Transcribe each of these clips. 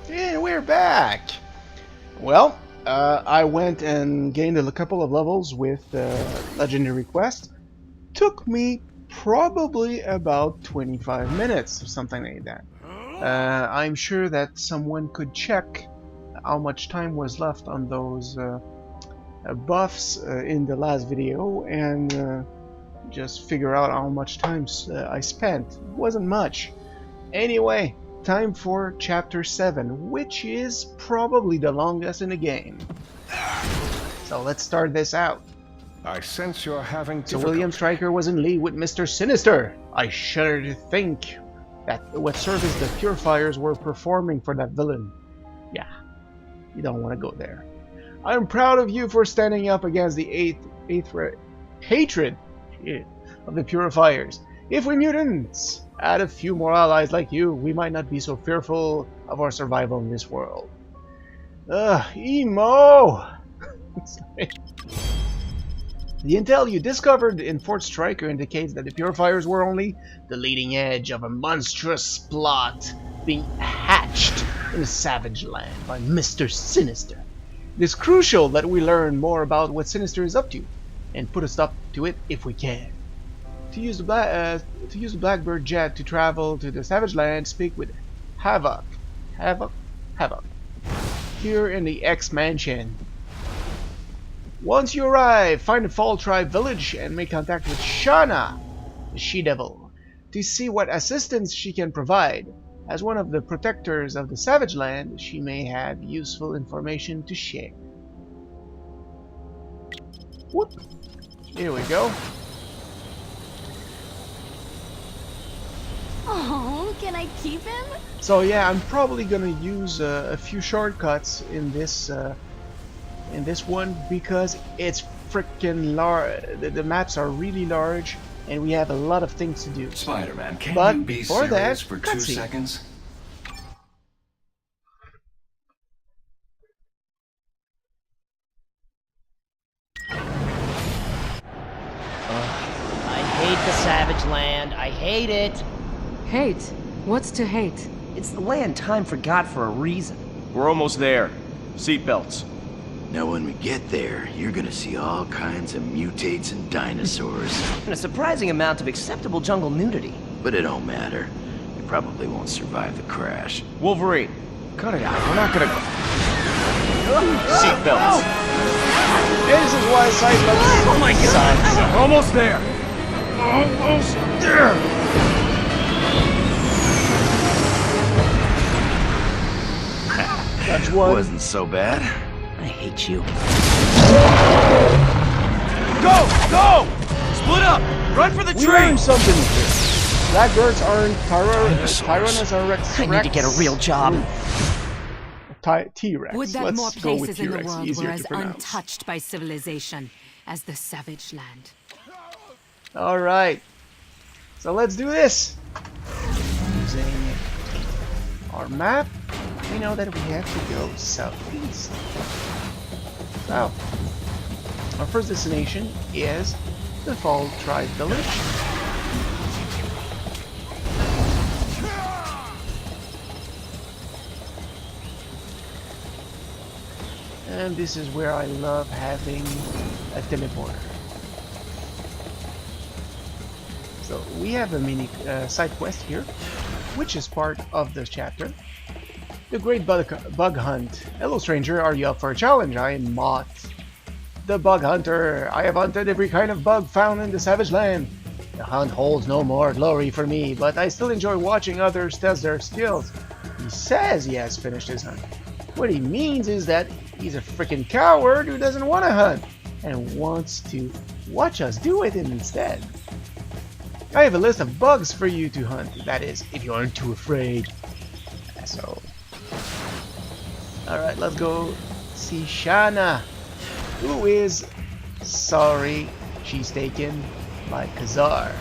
And we're back! Well, I went and gained a couple of levels with Legendary Quest. Took me probably about 25 minutes or something like that. I'm sure that someone could check how much time was left on those buffs in the last video and just figure out how much time I spent. It wasn't much. Anyway, time for Chapter 7, which is probably the longest in the game. So let's start this out. I sense you're having So William Stryker was in league with Mr. Sinister. I shudder to think that what service the Purifiers were performing for that villain. Yeah, you don't want to go there. I'm proud of you for standing up against the hatred of the Purifiers. If we mutants had a few more allies like you, we might not be so fearful of our survival in this world. Emo! The intel you discovered in Fort Stryker indicates that the Purifiers were only the leading edge of a monstrous plot being hatched in the Savage Land by Mr. Sinister. It is crucial that we learn more about what Sinister is up to, and put a stop to it if we can. To use the Blackbird jet to travel to the Savage Land, speak with Havoc. Here in the X-Mansion. Once you arrive, find the Fall Tribe village and make contact with Shauna, the She-Devil, to see what assistance she can provide. As one of the protectors of the Savage Land, she may have useful information to share. Whoop. Here we go. Oh, can I keep him? So yeah, I'm probably gonna use a few shortcuts in this one because it's freaking large. The maps are really large, and we have a lot of things to do. Spider-Man, can you be serious for 2 seconds? I hate the Savage Land. I hate it. Hate? What's to hate? It's the land time forgot for a reason. We're almost there. Seatbelts. Now when we get there, you're gonna see all kinds of mutates and dinosaurs. And a surprising amount of acceptable jungle nudity. But it don't matter. We probably won't survive the crash. Wolverine, cut it out. We're not gonna... Seatbelts. This is why Cyclops... Oh my god! Almost there. Almost there. That's one. Wasn't so bad. I hate you. Go! Go! Split up! Run for the We tree! learned something here. Blackbirds aren't Tyrannosaurus. I need to get a real job. T-Rex. Would that Let's more go with places in the T-Rex. world Easier were to as pronounce. untouched by civilization as the Savage Land. Alright. So let's do this. Using our map, we know that we have to go southeast. So, our first destination is the Fall Tribe village. And this is where I love having a teleporter. So we have a mini side quest here, which is part of this chapter. The Great Bug Hunt. Hello stranger, are you up for a challenge? I am Moth, the Bug Hunter. I have hunted every kind of bug found in the Savage Land. The hunt holds no more glory for me, but I still enjoy watching others test their skills. He says he has finished his hunt. What he means is that he's a freaking coward who doesn't want to hunt and wants to watch us do it instead. I have a list of bugs for you to hunt, that is, if you aren't too afraid. So, alright, let's go see Shauna, who is sorry she's taken by Khazar.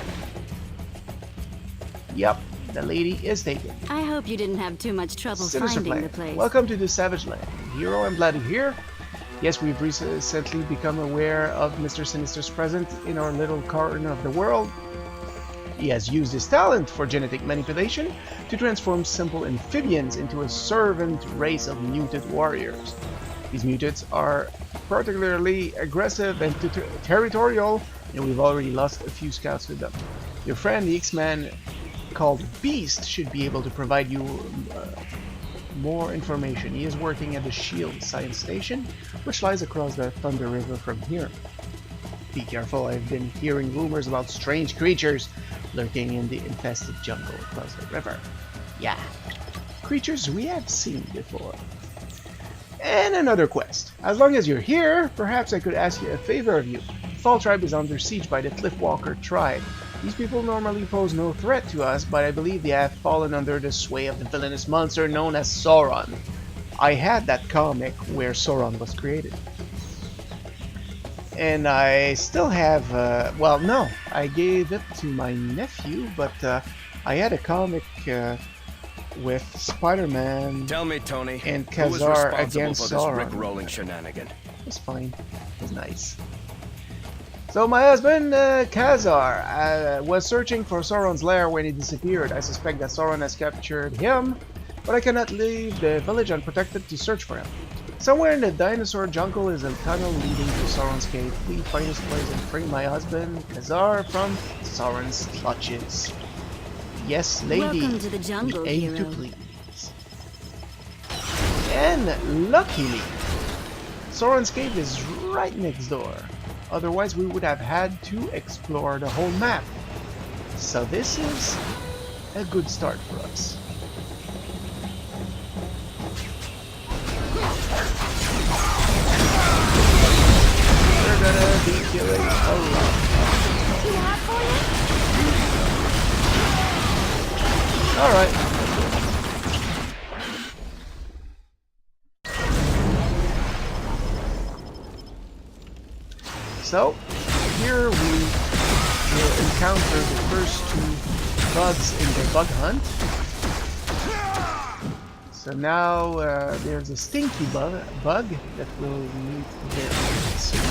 Yep, the lady is taken. I hope you didn't have too much trouble Sinister finding Plan. the place. Welcome to the Savage Land. Hero, I'm glad you're here. Yes, we've recently become aware of Mr. Sinister's presence in our little corner of the world. He has used his talent for genetic manipulation to transform simple amphibians into a servant race of mutant warriors. These mutants are particularly aggressive and territorial, and we've already lost a few scouts with them. Your friend, the X-Man called Beast, should be able to provide you more information. He is working at the SHIELD Science Station, which lies across the Thunder River from here. Be careful, I've been hearing rumors about strange creatures lurking in the infested jungle across the river. Yeah, creatures we have seen before. And another quest. As long as you're here, perhaps I could ask you a favor of you. The Fall tribe is under siege by the Cliffwalker tribe. These people normally pose no threat to us, but I believe they have fallen under the sway of the villainous monster known as Sauron. I had that comic where Sauron was created. And I still have, well, no, I gave it to my nephew, but I had a comic with Spider-Man. Tell me, Tony, and who was Khazar responsible against for this Sauron. Rick-rolling shenanigan? It was fine. It was nice. So my husband, Khazar, was searching for Sauron's lair when he disappeared. I suspect that Sauron has captured him, but I cannot leave the village unprotected to search for him. Somewhere in the dinosaur jungle is a tunnel leading to Sauron's cave. Please find this place and free my husband, Khazar, from Sauron's clutches. Yes, lady. Welcome to the jungle, we aim to hero. please. And luckily, Sauron's cave is right next door. Otherwise, we would have had to explore the whole map. So this is a good start for us. We're gonna be killing a lot. Too hot for Alright. So, here we will encounter the first two bugs in the bug hunt. So now there's a stinky bug that we'll meet very soon.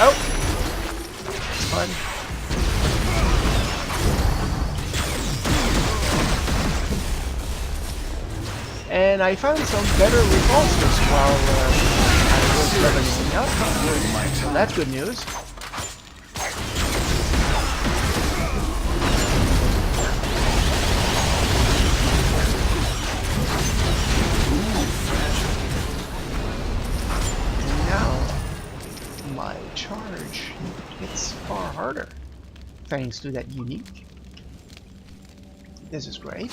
Oh! Fun. And I found some better repulsors while I was leveling up. So that's good news. And now my charge hits far harder, thanks to that unique. This is great.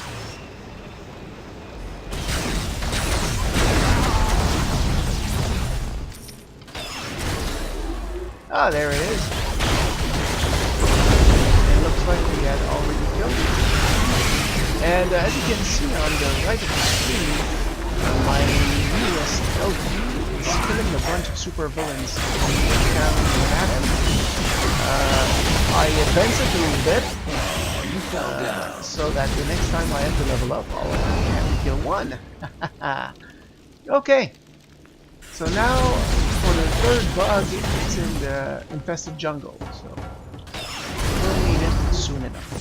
Ah, there it is. It looks like we had already killed it. And as you can see on the right of the screen, my newest LP is killing a bunch of super villains down at him. I advance it a little bit, so that the next time I have to level up, I'll only have to kill one. Okay, so now for the third bug, it's in the infested jungle, so we'll need it soon enough.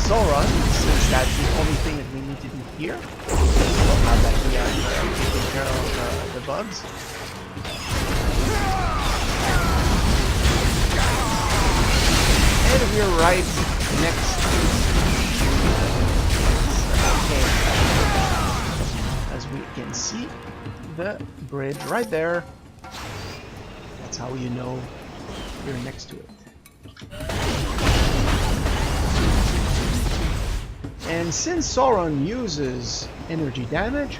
Sauron, since that's the only thing that we need to do here. Well, now that we are taking care of the bugs. And we're right next to okay. As we can see, the bridge right there. That's how you know you're next to it. And since Sauron uses energy damage,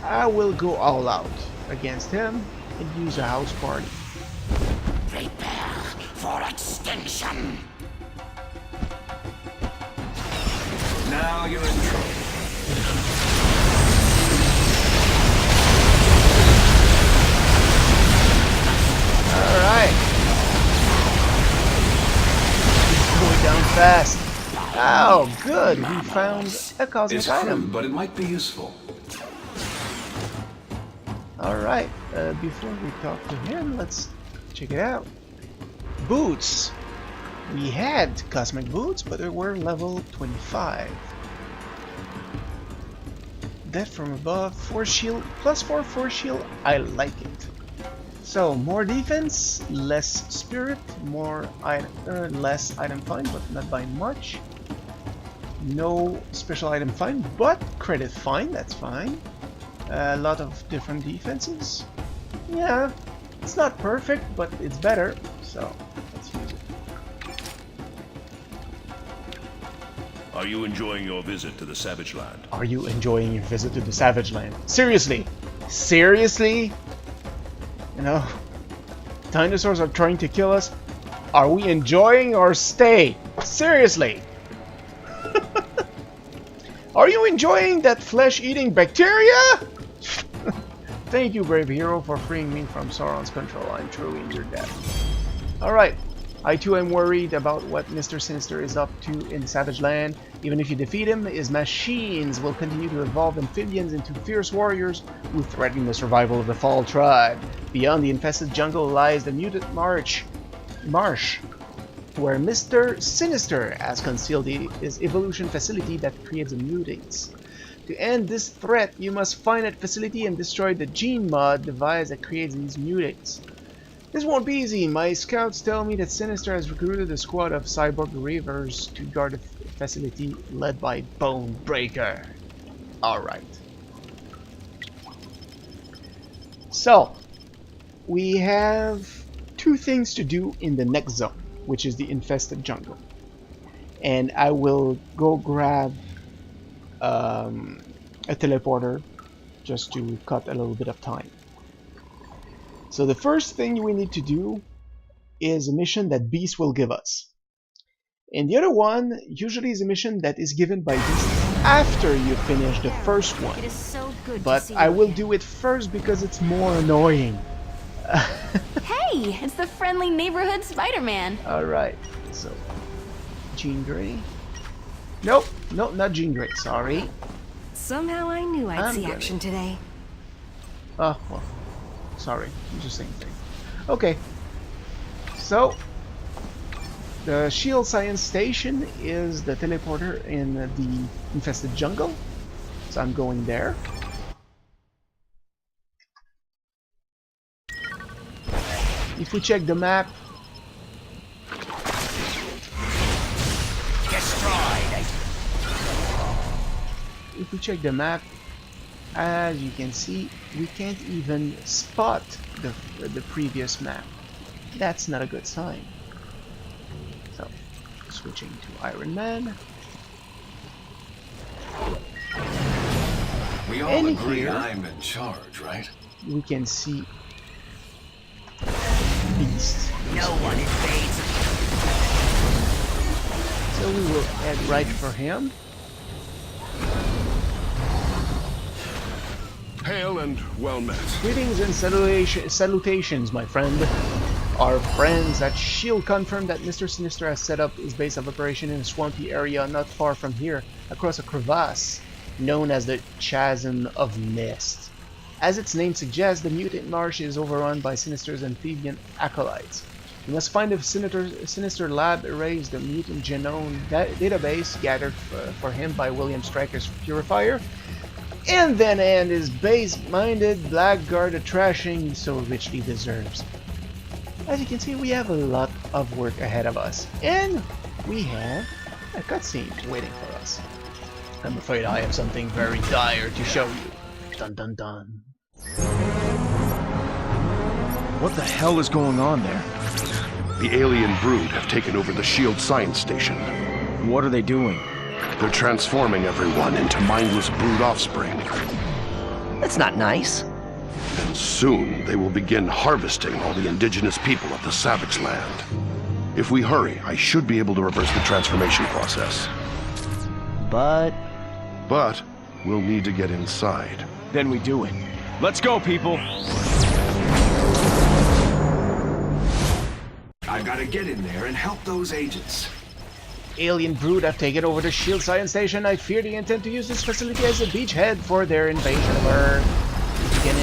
I will go all out against him and use a house party. Prepare for extinction. Now you're in trouble. Alright. Going down fast. Oh, good. We found a cosmic It's item. crude, but it might be useful. Alright, before we talk to him, let's check it out. Boots. We had cosmic boots, but they were level 25. Death from above, 4 shield, plus 4 force shield, I like it. So, more defense, less spirit, less item find, but not by much. No special item find, but credit find, that's fine. A lot of different defenses. Yeah, it's not perfect, but it's better, so let's use it. Are you enjoying your visit to the Savage Land? Are you enjoying your visit to the Savage Land? Seriously? Seriously? You know, dinosaurs are trying to kill us. Are we enjoying our stay? Seriously? Are you enjoying that flesh-eating bacteria? Thank you, brave hero, for freeing me from Sauron's control. I'm truly in your debt. Alright, I too am worried about what Mr. Sinister is up to in Savage Land. Even if you defeat him, his machines will continue to evolve amphibians into fierce warriors who threaten the survival of the Fall tribe. Beyond the infested jungle lies the mutant marsh, where Mr. Sinister has concealed his evolution facility that creates the mutates. To end this threat, you must find that facility and destroy the gene mod device that creates these mutates. This won't be easy. My scouts tell me that Sinister has recruited a squad of cyborg reavers to guard the facility led by Bone Breaker. Alright. So, we have 2 things to do in the next zone, which is the infested jungle. And I will go grab a teleporter just to cut a little bit of time. So the first thing we need to do is a mission that Beast will give us. And the other one usually is a mission that is given by Beast after you finish the first one. It is so good But to see I you will again. do it first because it's more annoying. Hey, it's the friendly neighborhood Spider-Man. Alright, so Jean Grey. Nope, not Jean Grey, sorry. Somehow I knew I'd I'm see good. action today. Oh, well, sorry, it's the same thing. Okay, so the Shield Science Station is the teleporter in the infested jungle, so I'm going there. If we check the map, as you can see, we can't even spot the previous map. That's not a good sign. So, switching to Iron Man. We all And agree here- I'm in charge, right? We can see Beast. No one invades. So we will head right for him. Hail and well met. Greetings and salutations, my friend. Our friends at S.H.I.E.L.D. confirmed that Mr. Sinister has set up his base of operation in a swampy area not far from here, across a crevasse known as the Chasm of Mist. As its name suggests, the mutant marsh is overrun by Sinister's amphibian acolytes. You must find the Sinister lab, erase the mutant genome database gathered for him by William Stryker's Purifier, and then end his base-minded blackguard a trashing he so richly deserves. As you can see, we have a lot of work ahead of us, and we have a cutscene waiting for us. I'm afraid I have something very dire to show you. Dun dun dun. What the hell is going on there? The alien brood have taken over the S.H.I.E.L.D. science station. What are they doing? They're transforming everyone into mindless brood offspring. That's not nice. And soon they will begin harvesting all the indigenous people of the Savage Land. If we hurry, I should be able to reverse the transformation process. But But we'll need to get inside. Then we do it. Let's go, people! I gotta get in there and help those agents. Alien brood have taken over the Shield Science Station. I fear they intend to use this facility as a beachhead for their invasion of Earth. Get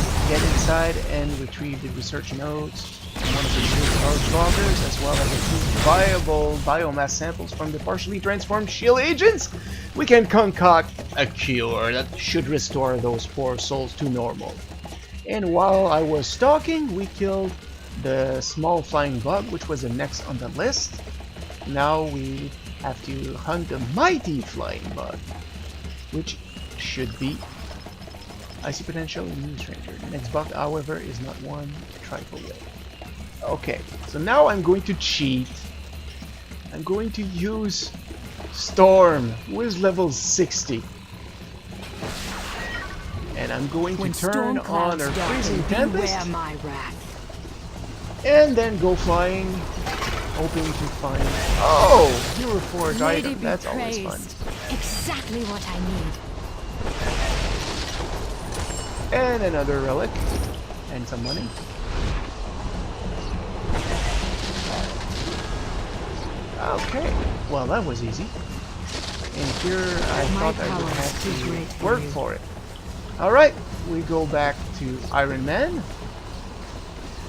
inside and retrieve the research notes from one of the Shield's loggers, as well as a viable biomass samples from the partially transformed Shield agents. We can concoct a cure that should restore those poor souls to normal. And while I was stalking, we killed the small flying bug, which was the next on the list. Now we have to hunt the mighty flying bug, which should be icy potential and new stranger. The next bug, however, is not one to trifle with. Okay, so now I'm going to cheat. I'm going to use Storm, who is level 60. And I'm going to turn on our freezing tempest. My wrath. And then go flying, hoping to find... Oh! Hero Forge Lady item, be that's always fun. praised. Exactly what I need. And another relic. And some money. Okay, well that was easy. And here I thought I would have to work for it. Alright, we go back to Iron Man.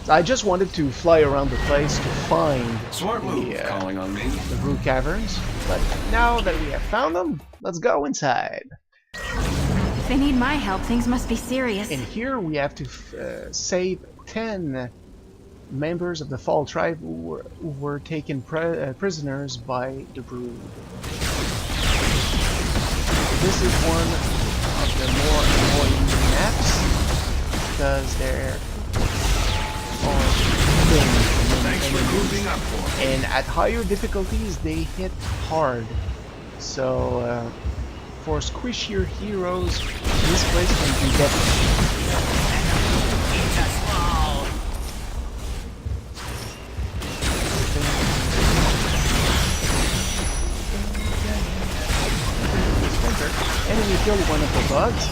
I just wanted to fly around the place to find Smart move, calling on me. the Brood Caverns, but now that we have found them, let's go inside. If they need my help, things must be serious. And here we have to save 10 members of the Fall Tribe who were taken prisoners by the Brood. This is one of the more annoying maps because they're Thanks for moving up for me. and at higher difficulties they hit hard. So for squishier heroes, this place can be deadly. And we killed one of the bugs.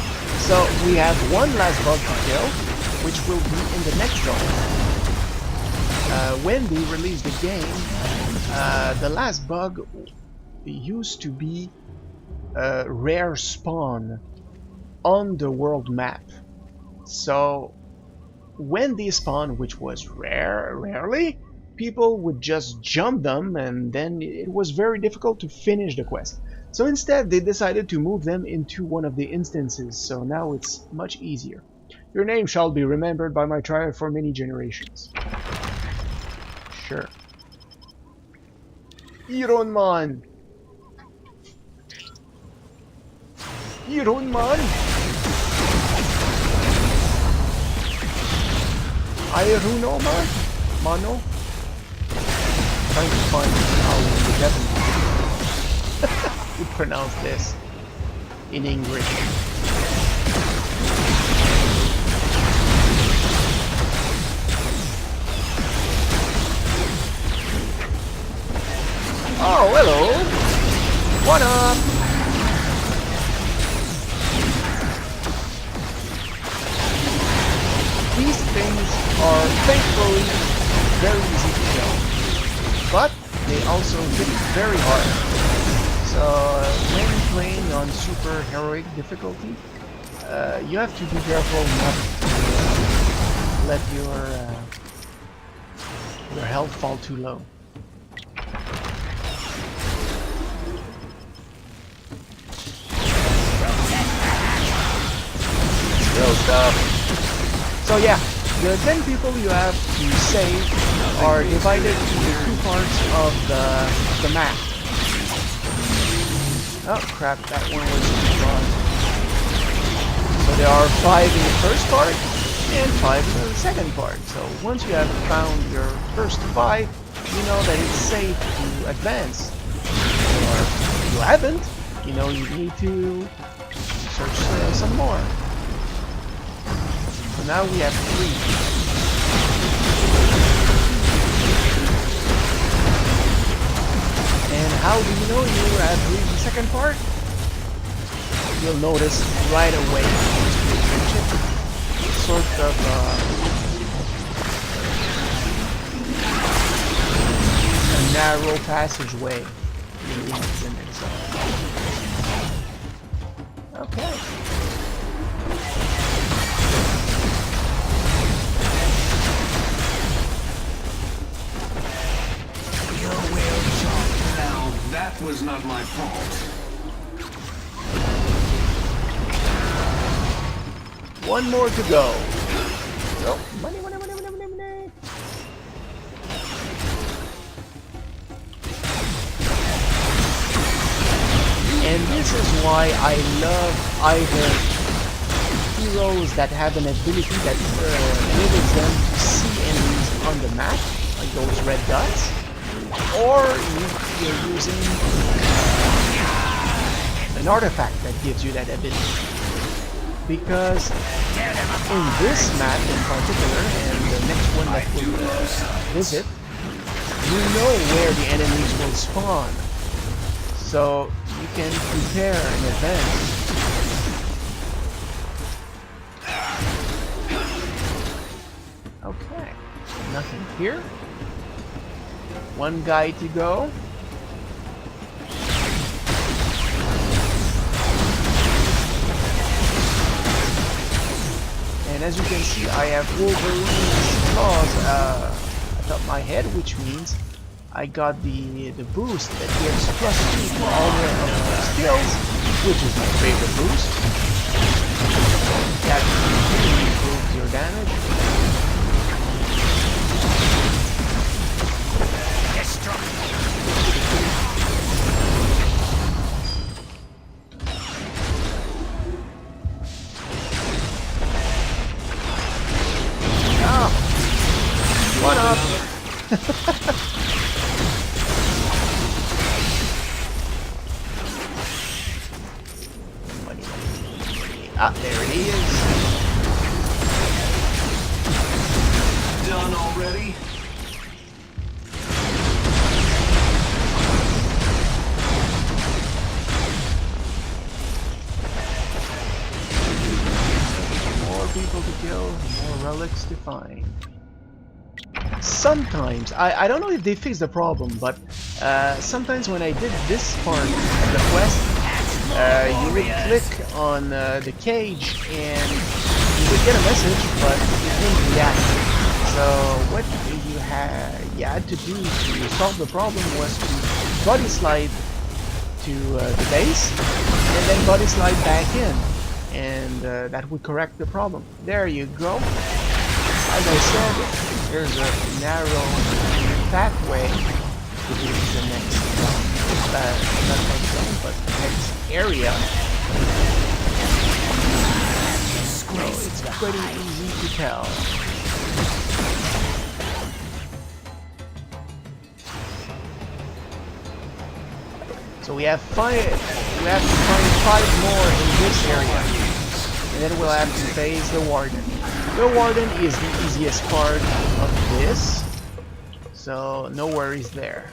So we have one last bug to kill, which will be in the next zone. When they released the game, the last bug used to be a rare spawn on the world map. So when they spawn, which was rarely, people would just jump them, and then it was very difficult to finish the quest. So instead, they decided to move them into one of the instances, so now it's much easier. Your name shall be remembered by my tribe for many generations. Sure. Ironman! Ironman! Ironoman? Mano? Trying to find how the Japanese would pronounce this in English. Oh, hello! What up? These things are thankfully very easy to kill, but they also hit very hard. So when playing on super heroic difficulty, you have to be careful not to let your health fall too low. Real stuff. So yeah, the 10 people you have to save are divided into 2 parts of the map. Oh crap, that one was too far. So there are 5 in the first part and 5 in the second part. So once you have found your first 5, you know that it's safe to advance. Or if you haven't, you know you need to search some more. now we have 3. And how do you know you have reached the second part? You'll notice right away. Sort of a narrow passageway. Okay. Now, that was not my fault. One more to go. Nope. Money, money, money, money, money, money. And this is why I love either heroes that have an ability that enables them to see enemies on the map, like those red dots, or you're using an artifact that gives you that ability. Because in this map in particular, and the next one that we'll visit, you know where the enemies will spawn. So you can prepare in advance. Okay, nothing here. One guy to go. And as you can see, I have Wolverine's claws atop my head, which means I got the boost that gives +2 for all the skills, which is my favorite boost. That really improves your damage. One up! Ah, there it is. Done already? More people to kill, more relics to find. Sometimes, I don't know if they fixed the problem, but sometimes when I did this part of the quest, you would click on the cage and you would get a message, but it didn't react. So what you had to do to solve the problem was to body slide to the base and then body slide back in, and that would correct the problem. There you go. As I said, there's a narrow pathway to the next zone. Not next zone, but next area. So it's pretty easy to tell. So we have to find 5 more in this area, and then we'll have to face the Warden. The Warden is the easiest part of this, so no worries there.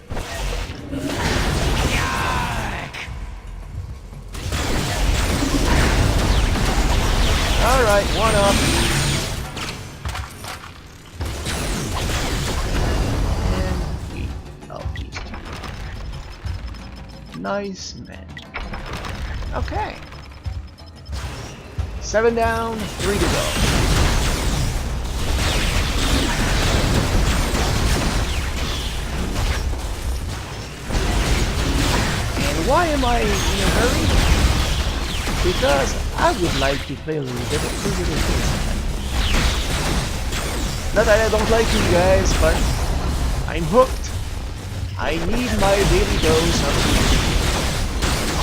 Alright, one up. And we help these two. Nice man. Okay. 7 down, 3 to go. Why am I in a hurry? Because I would like to play a little bit of Prisoner Game. Not that I don't like you guys, but I'm hooked. I need my daily dose of PvP.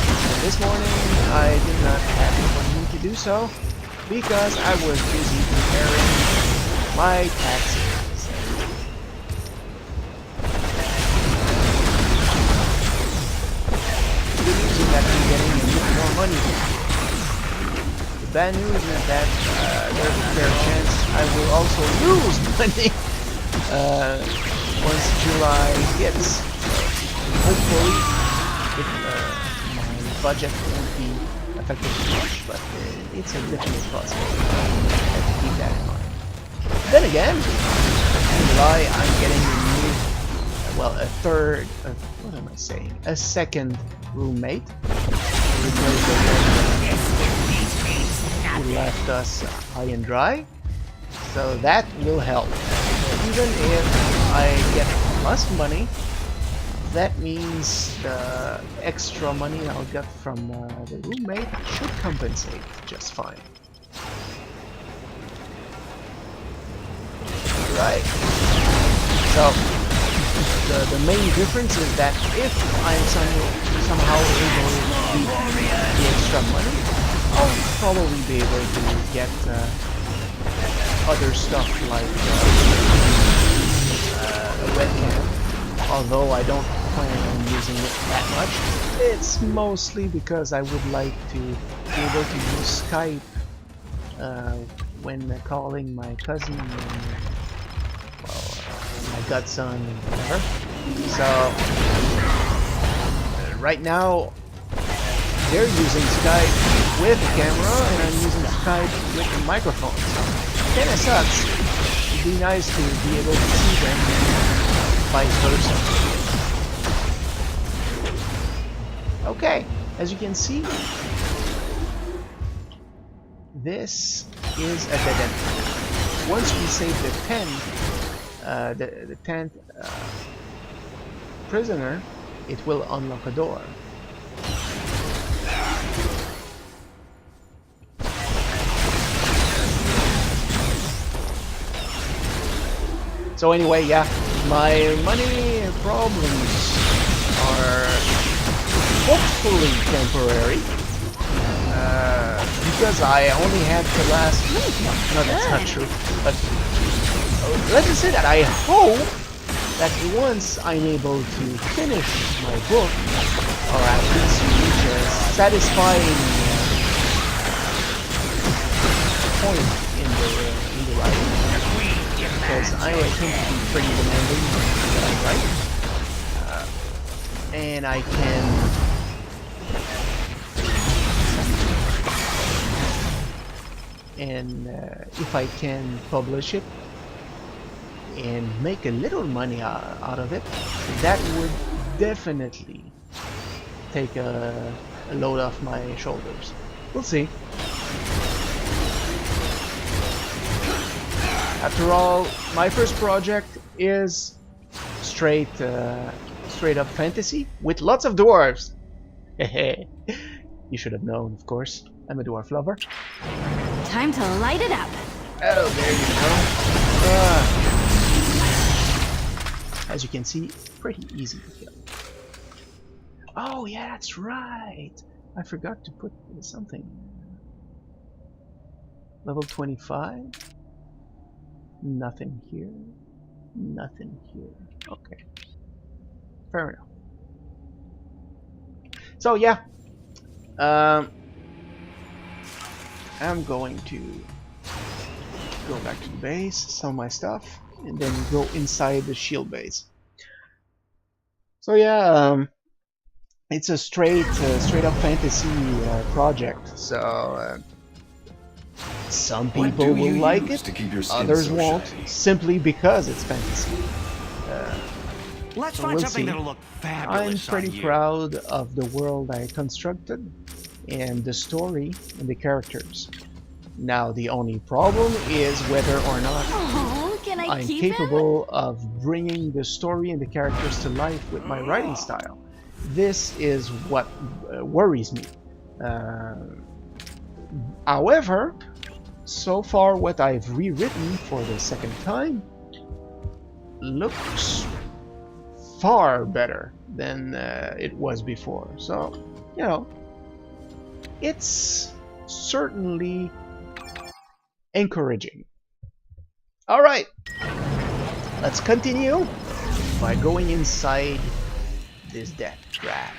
And this morning, I did not have the opportunity to do so because I was busy preparing my taxes. That I'm getting a bit more money. The bad news is that there's a fair chance I will also lose money once July hits. Hopefully, my budget won't be affected too much, but it's a definite possibility. I have to keep that in mind. Then again, in July I'm getting a new, well, a third, what am I saying? A second roommate. Replace the one who left us high and dry. So that will help. Even if I get less money, that means the extra money I'll get from the roommate should compensate just fine. Right. So the main difference is that if I'm somehow able to keep the extra money, I'll probably be able to get other stuff like a webcam, although I don't plan on using it that much. It's mostly because I would like to be able to use Skype when calling my cousin and my godson and whatever. So right now they're using Skype with a camera and I'm using Skype with a microphone. Kinda sucks. It'd be nice to be able to see them and vice versa. Okay, as you can see, this is a dead end. Once we save the 10th prisoner, it will unlock a door. So anyway, yeah, my money problems are hopefully temporary, because I only had to last. No, that's not true. But let's just say that I hope that once I'm able to finish my book, or at least reach a satisfying point in the writing, because I tend to be pretty demanding when I write, and I can. And if I can publish it and make a little money out of it, that would definitely take a load off my shoulders. We'll see. After all, my first project is straight up fantasy with lots of dwarves. Hehe. You should have known, of course. I'm a dwarf lover. Time to light it up. Oh, there you go. As you can see, pretty easy to kill. Oh yeah, that's right. I forgot to put something. Level 25. Nothing here. Nothing here. Okay. Fair enough. So yeah. I'm going to go back to the base, sell my stuff, and then go inside the shield base. So yeah, it's a straight up fantasy project. So some people will like it, others won't, simply because it's fantasy. Let's so find we'll something see. that'll look fabulous. I'm pretty proud of the world I constructed, and the story and the characters. Now the only problem is whether or not Can I I'm keep capable of bringing the story and the characters to life with my writing style. This is what worries me. However, so far what I've rewritten for the second time looks far better than it was before. So, you know, it's certainly encouraging. Alright, let's continue by going inside this death trap.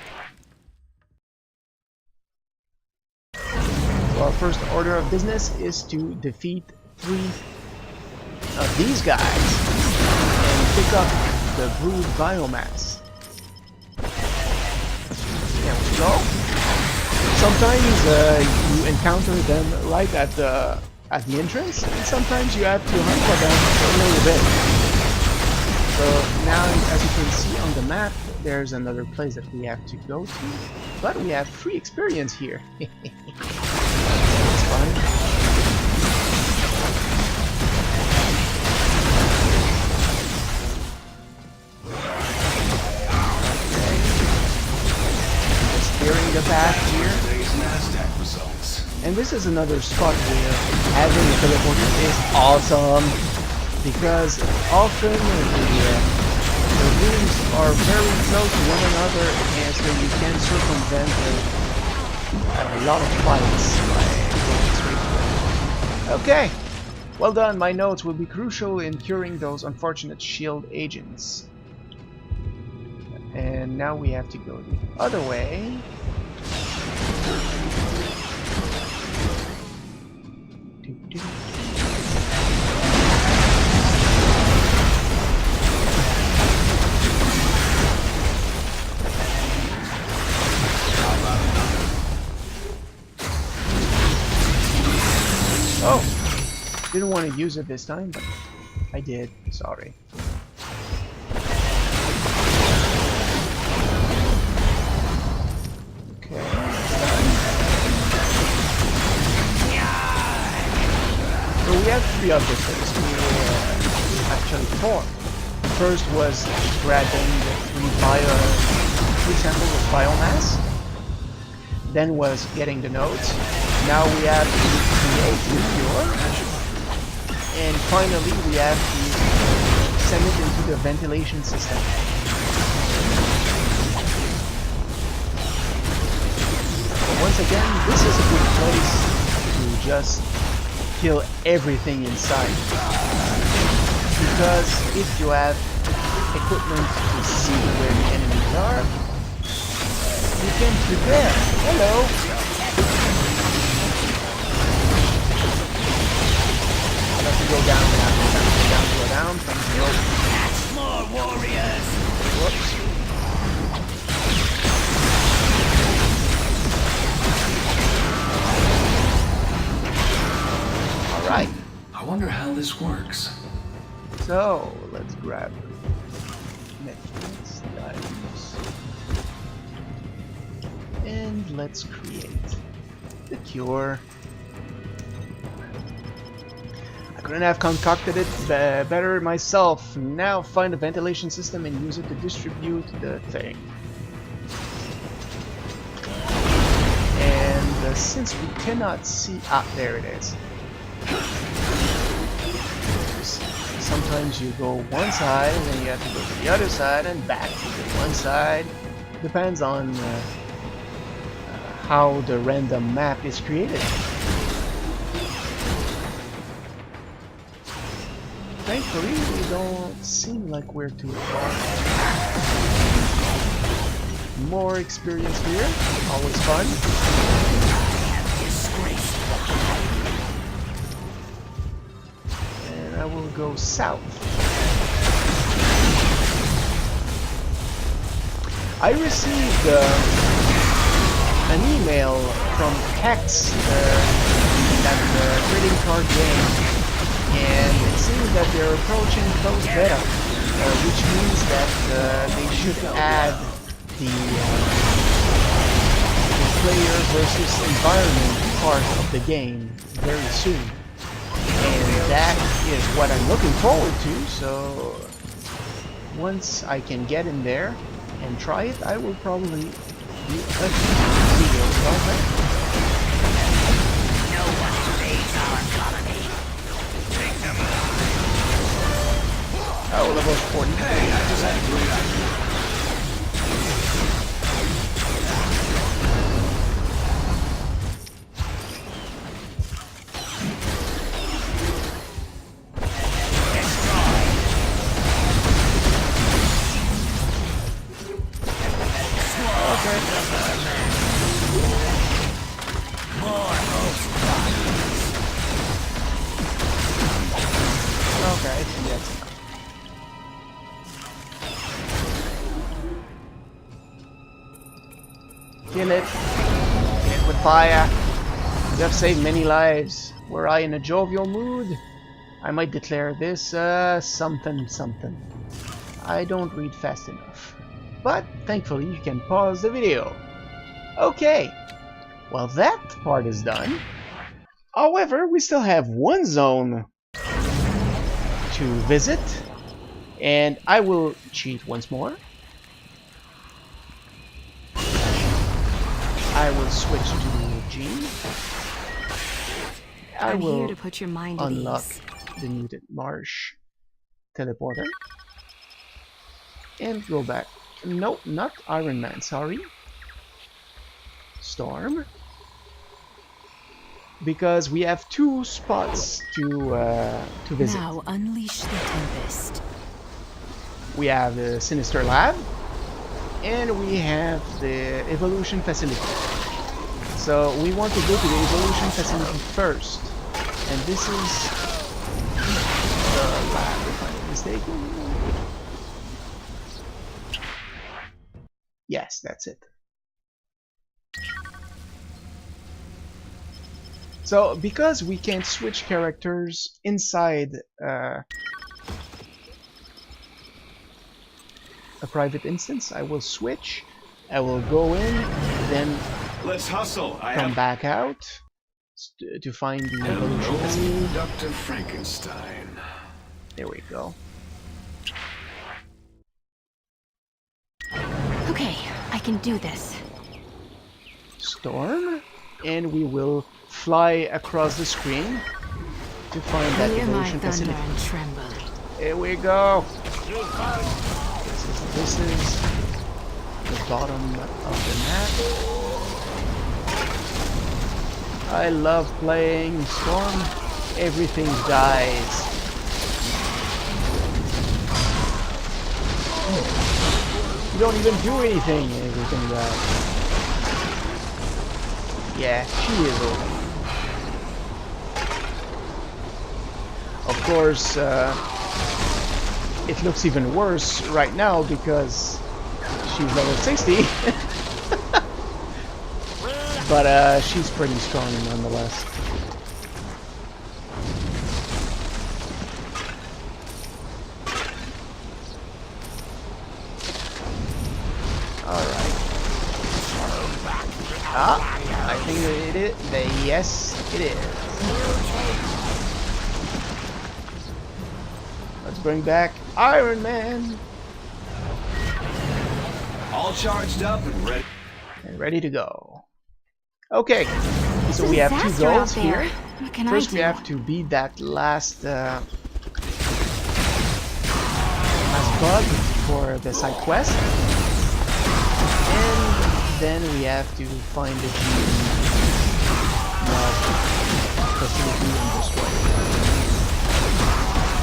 So our first order of business is to defeat 3 of these guys and pick up the brewed biomass. There we go. Sometimes you encounter them right at the entrance, and sometimes you have to hunt for them for a little bit. So now, as you can see on the map, there's another place that we have to go to, but we have free experience here. That's fun. Clearing the path here. And this is another spot where having a teleporter is awesome, because often the rooms are very close to one another, and so you can circumvent a lot of fights by going straight through. Okay, well done. My notes will be crucial in curing those unfortunate shield agents. And now we have to go the other way. Oh! Didn't want to use it this time, but I did. Sorry. So we have 3 objectives. Actually 4. First was grabbing the 3 samples of biomass. Then was getting the nodes. Now we have to create the cure. And finally we have to send it into the ventilation system. Once again, this is a good place to just kill everything inside. Because if you have equipment to see where the enemies are, you can prepare. Hello! I'll have to go down. Thank you. That's more warriors! Whoops. Right. I wonder how this works. So let's grab Netflix items and let's create the cure. I couldn't have concocted it better myself. Now find a ventilation system and use it to distribute the thing. And since we cannot see, there it is. Sometimes you go one side and then you have to go to the other side and back to the one side. Depends on how the random map is created. Thankfully, we don't seem like we're too far. More experience here, always fun. I will go south. I received an email from Hex, that trading card game, and it seems that they're approaching closed beta, which means that they should add the player versus environment part of the game very soon. And that is what I'm looking forward to, so once I can get in there and try it, I will probably do a video about that. No one invades our colony. Take them out. Oh, level 40. Hey, I just had a great idea. Hit with fire. You have saved many lives. Were I in a jovial mood, I might declare this something something. I don't read fast enough. But thankfully you can pause the video. Okay, well that part is done. However, we still have one zone to visit, and I will cheat once more. I will switch to Jean. I I'm will here to put your mind at unlock ease. the muted marsh teleporter and go back. No, not Iron Man, sorry. Storm. Because we have two spots to visit. Now unleash the tempest. We have the Sinister Lab, and we have the Evolution Facility. So we want to go to the Evolution Facility first, and this is the lab, if I'm not mistaken. Yes, that's it. So, because we can't switch characters inside a private instance, I will switch, I will go in, then Let's hustle. come back out to find the evolution facility. Hello, Dr. Frankenstein. There we go. Okay, I can do this. Storm, and we will fly across the screen to find that Hear my evolution thunder facility. and tremble. Here we go. This is the bottom of the map. I love playing Storm. Everything dies. You don't even do anything. Everything dies. Yeah, she is old. Of course, it looks even worse right now because she's level 60. But she's pretty strong nonetheless. Alright. I think it is. Yes, it is. Let's bring back Iron Man. All charged up and ready. And ready to go. Okay, so we have two Disaster out goals there. here. What can First, I we do? have to beat that last bug for the side quest, and then we have to find the gene facility and destroy it.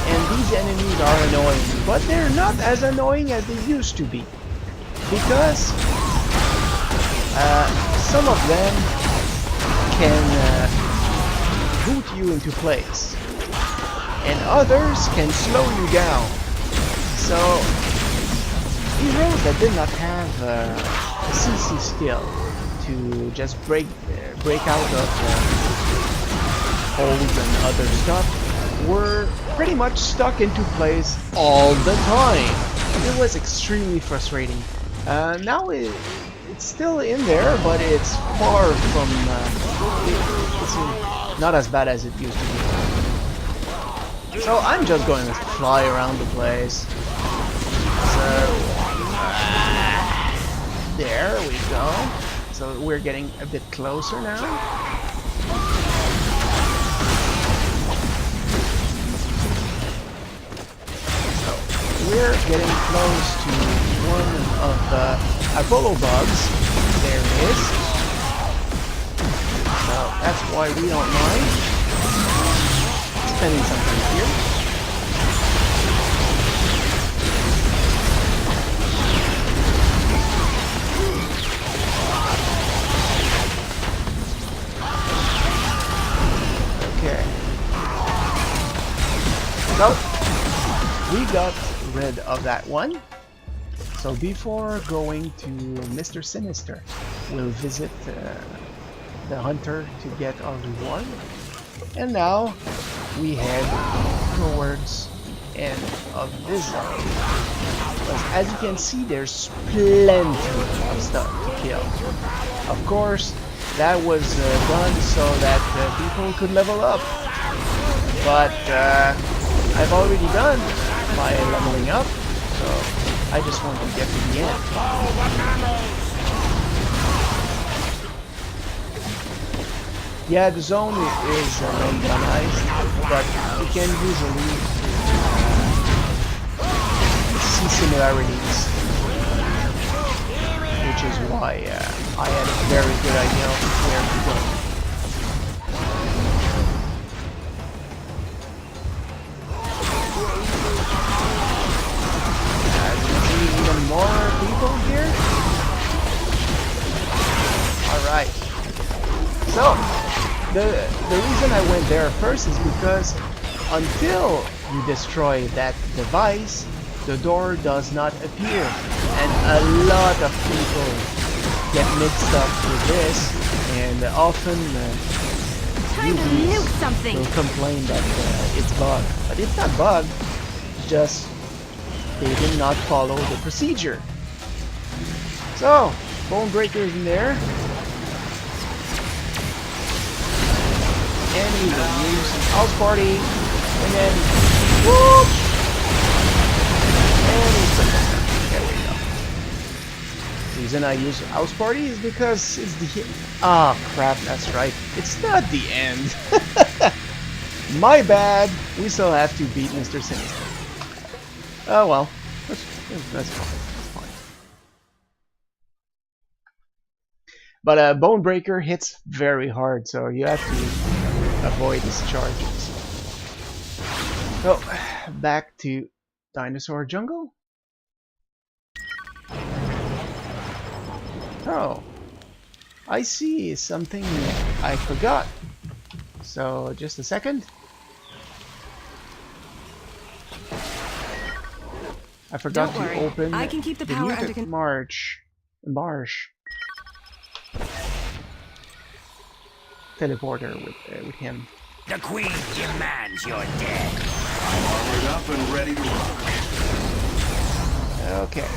And these enemies are annoying, but they're not as annoying as they used to be, because some of them can boot you into place, and others can slow you down. So heroes that did not have a CC skill to just break out of holes and other stuff were pretty much stuck into place all the time. It was extremely frustrating. Now it's still in there, but it's far from it's not as bad as it used to be. So I'm just going to fly around the place. So there we go. So we're getting a bit closer now. So we're getting close to one of the Apollo bugs. There it is. So that's why we don't mind spending some time here. Okay. So we got rid of that one. So before going to Mr. Sinister, we'll visit the hunter to get our reward. And now we head towards the end of this zone. Because as you can see, there's plenty of stuff to kill. Of course, that was done so that people could level up. But I've already done my leveling up, so I just want to get to the end. Yeah, the zone is randomized, but you can usually see similarities, which is why I had a very good idea of where to go. As you can see, even more people here. Alright. So, the reason I went there first is because until you destroy that device, the door does not appear, and a lot of people get mixed up with this, and often newbies will complain that it's bugged, but it's not bugged, it's just they did not follow the procedure. So, Bone Breaker is in there. And we will use House Party, and then whoop! And there we go. The reason I use House Party is because it's the ah crap, that's right. It's not the end. My bad. We still have to beat Mr. Sinister. Oh well, that's fine. That's fine. But Bone Breaker hits very hard, so you have to avoid his charges. So, back to Dinosaur Jungle. Oh, I see something I forgot. So, just a second. I forgot to open I can keep the power mutant marsh. Teleporter with him. The Queen demands your death. I'm armored up and ready to rock. Okay.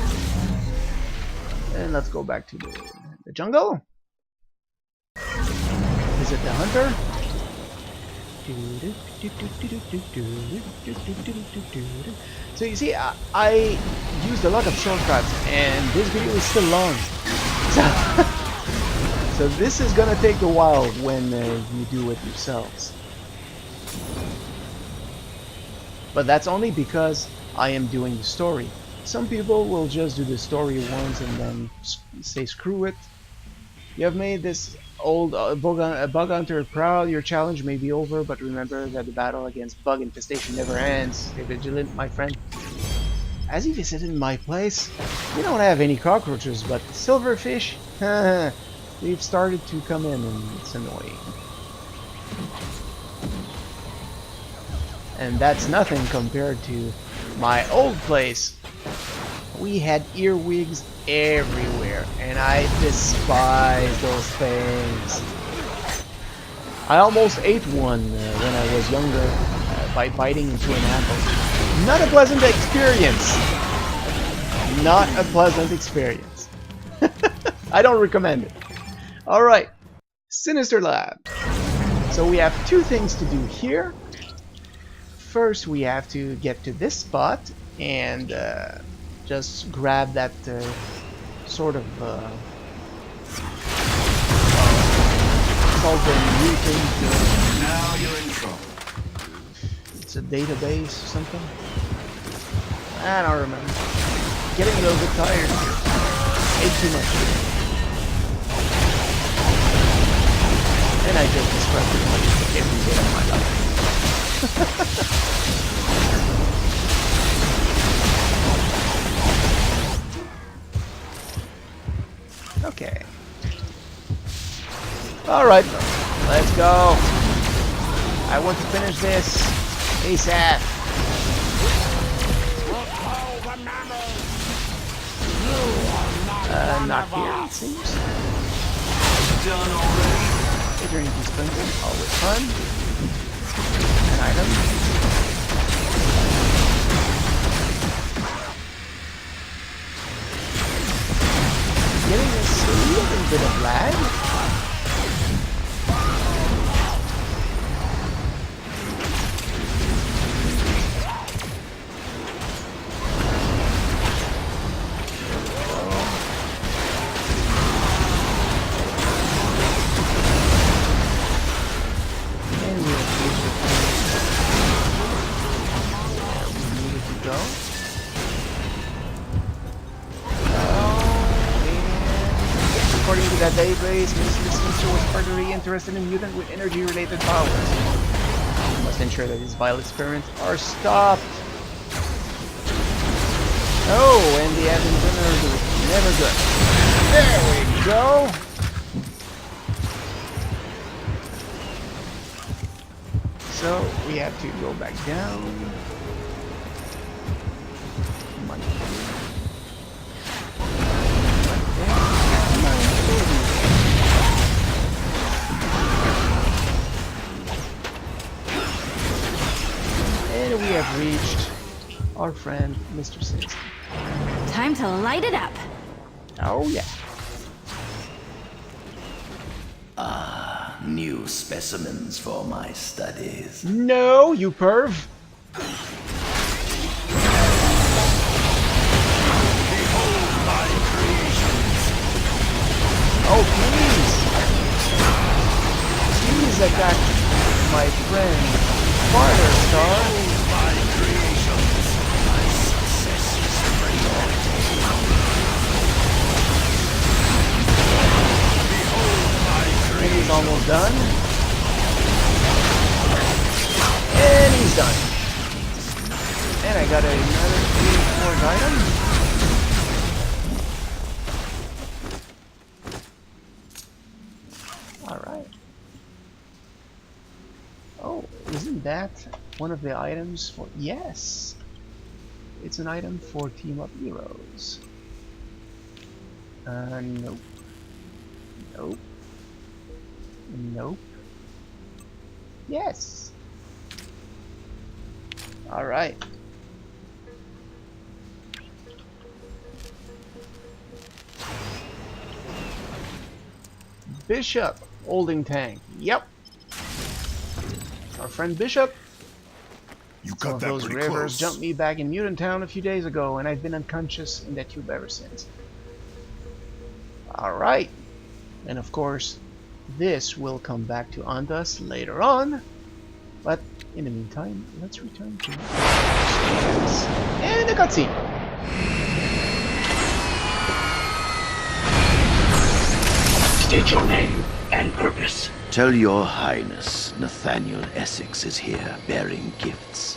And let's go back to the jungle. Visit the hunter. So you see, I used a lot of shortcuts, and this video is still long. So this is gonna take a while when you do it yourselves. But that's only because I am doing the story. Some people will just do the story once and then say screw it. You have made this old bug hunter proud. Your challenge may be over, but remember that the battle against bug infestation never ends. Stay vigilant, my friend. Has he visited my place? We don't have any cockroaches, but silverfish? They've started to come in, and it's annoying. And that's nothing compared to my old place. We had earwigs everywhere, and I despise those things. I almost ate one when I was younger by biting into an apple. Not a pleasant experience. Not a pleasant experience. I don't recommend it. Alright, Sinister Lab. So we have two things to do here. First, we have to get to this spot and just grab that sort of called the mutant. Now you're in trouble. It's a database or something. I don't remember. Getting a little bit tired here. Ate too much. And I just described pretty much every day of my life. Okay. Alright, let's go. I want to finish this ASAP. Not here, it seems. done already? Eternity Splinter, always fun. An item. Giving us a little bit of lag. According to that database, Mr. Sinister was particularly interested in mutant with energy-related powers. We must ensure that these vile experiments are stopped. Oh, and the evidence are never good. There we go. So we have to go back down. Money. And we have reached our friend, Mr. Sinister. Time to light it up. Oh yeah. New specimens for my studies. No, you perv. Oh please. Please attack my friend, Star. He's almost done. And he's done. And I got another 3 item. Alright. Oh, isn't that one of the items for... Yes! It's an item for Team Up Heroes. Nope. Nope. Nope. Yes. All right. Bishop holding tank. Yep. Our friend Bishop. You Some got of that those pretty rivers close. jumped me back in Mutant Town a few days ago, and I've been unconscious in that tube ever since. All right. And of course, this will come back to haunt us later on, but in the meantime, let's return to and the cutscene. State your name and purpose. Tell your highness Nathaniel Essex is here bearing gifts.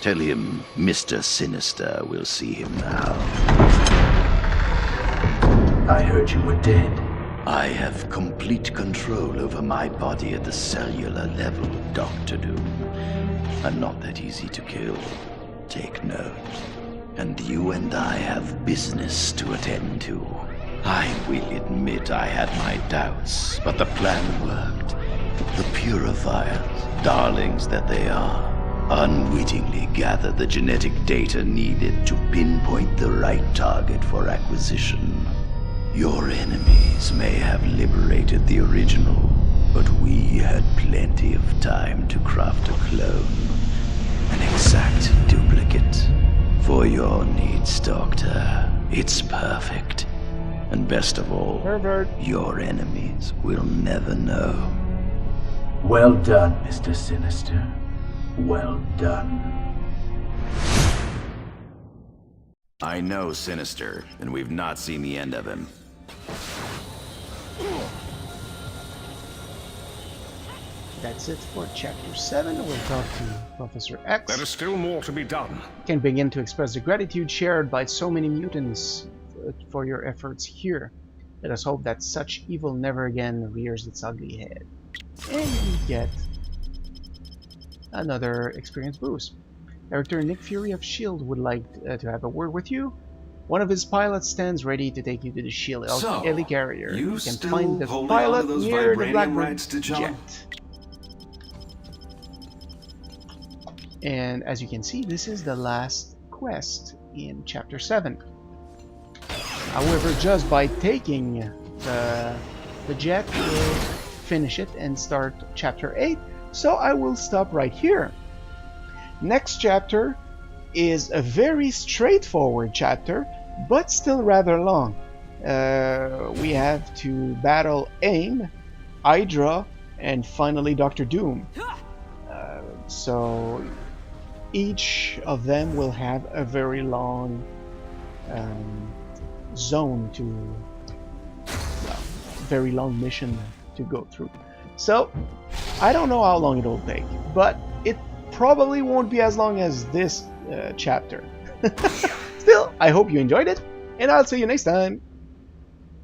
Tell him Mr. Sinister will see him now. I heard you were dead. I have complete control over my body at the cellular level, Dr. Doom. I'm not that easy to kill. Take note. And you and I have business to attend to. I will admit I had my doubts, but the plan worked. The purifiers, darlings that they are, unwittingly gathered the genetic data needed to pinpoint the right target for acquisition. Your enemies may have liberated the original, but we had plenty of time to craft a clone. An exact duplicate. For your needs, Doctor. It's perfect. And best of all, Pervert. your enemies will never know. Well done, Mr. Sinister. Well done. I know Sinister, and we've not seen the end of him. That's it for Chapter 7. We'll talk to Professor X. There is still more to be done. Can begin to express the gratitude shared by so many mutants for your efforts here. Let us hope that such evil never again rears its ugly head. And we get another experience boost. Director Nick Fury of S.H.I.E.L.D. would like to have a word with you. One of his pilots stands ready to take you to the shield So, helicarrier. you can still find the holding pilot onto those near the vibranium Blackbird rights to John? jet. And as you can see, this is the last quest in Chapter 7. However, just by taking the jet, we'll finish it and start Chapter 8. So I will stop right here. Next chapter is a very straightforward chapter, but still rather long. We have to battle AIM, Hydra, and finally Dr. Doom. So each of them will have a very long zone to, well, very long mission to go through. So I don't know how long it'll take, but it probably won't be as long as this chapter. Still, I hope you enjoyed it, and I'll see you next time.